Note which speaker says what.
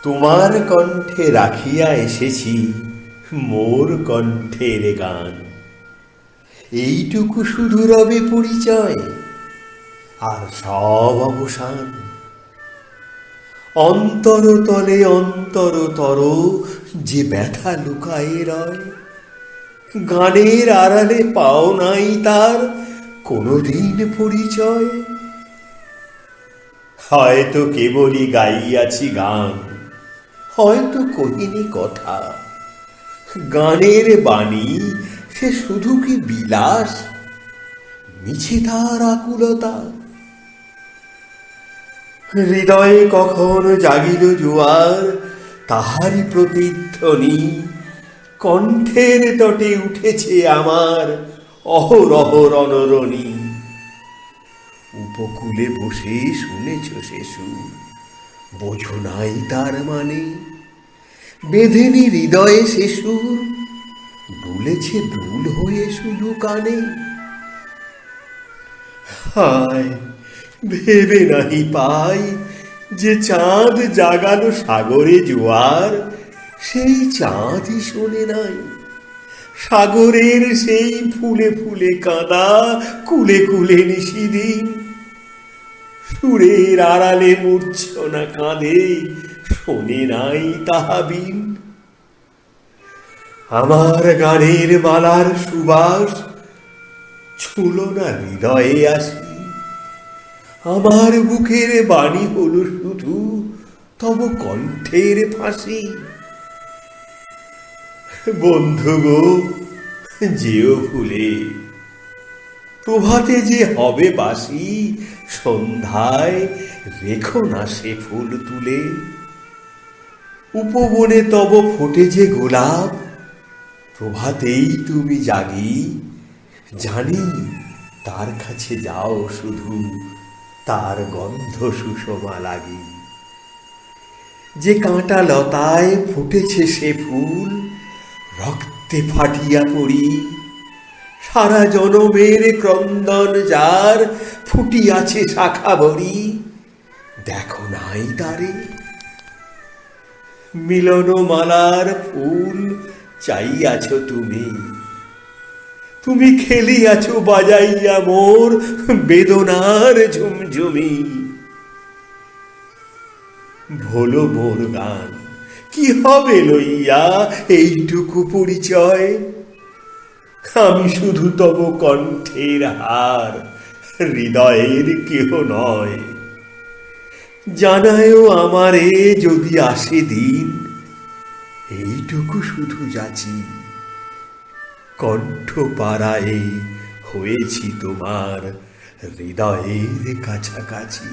Speaker 1: তোমার কণ্ঠে রাখিয়া এসেছি মোর কণ্ঠের গান। এইটুকু শুধু রবে পরিচয়, আর সব অবসান। অন্তরতলে অন্তরতর যে ব্যথা লুকায়ে রয়, গানের আড়ালে পাও নাই তার কোনদিন পরিচয়। হয়তো কেবলই গাইয়াছি গান, হয়তো কহিনি কথা। গানের বাণী সে শুধু কি বিলাস, মিছে তার আকুলতা। হৃদয়ে কখন জাগিল জোয়ার, তাহারই প্রতিধ্বনি কণ্ঠের তটে উঠেছে আমার অহরহ রণরণী। উপকূলে বসে শুনেছ সে সুর, বোঝো নাই তার মানে। বেঁধেনি হৃদয়ে সে সুর, দুলেছে দুল হয়ে শুধু কানে। হায়, ভেবে নাহি পাই যে চাঁদ জাগালো সাগরে জোয়ার, সেই চাঁদই শোনে নাই সাগরের সেই ফুলে ফুলে কাঁদা কুলে কুলে নিশিদিন। সুরের আড়ালে মূর্ছনা কাঁদে, শোনে নাই তাহা বিন। আমার গানের মালার সুবাস ছুঁল না হৃদয়ে আসি, আমার বুকের বাণী হলো শুধু তব কণ্ঠের ফাঁসি। বন্ধু গো, যেও ভুলে, প্রভাতে যে হবে বাসি, সন্ধ্যায় রেখো না সে ফুল তুলে। উপবনে তব ফোটে যে গোলাপ, প্রভাতেই তুমি জাগি, জানি তার কাছে যাও শুধু তার গন্ধ সুষমা লাগি। যে কাঁটা লতায় ফুটেছে সে ফুল, রক্তে ফাটিয়া পড়ি, সারা জনমের ক্রন্দন যার ফুটিয়াছে শাখা বরি। দেখো নাই তারে, মিলন মালার ফুল চাইয়াছ তুমি, তুমি খেলিয়াছ বাজাইয়া মোর বেদনার ঝুমঝুমি। ভোলো মোর গান, কি হবে লইয়া এইটুকু পরিচয়। আমি শুধু তব কণ্ঠের হার, হৃদয়ের কেহ নয়। জানায়ও আমারে যদি আসে দিন, এইটুকু শুধু যাচি, কণ্ঠ পাড়ায়ে হয়েছি তোমার হৃদয়ের কাছাকাছি।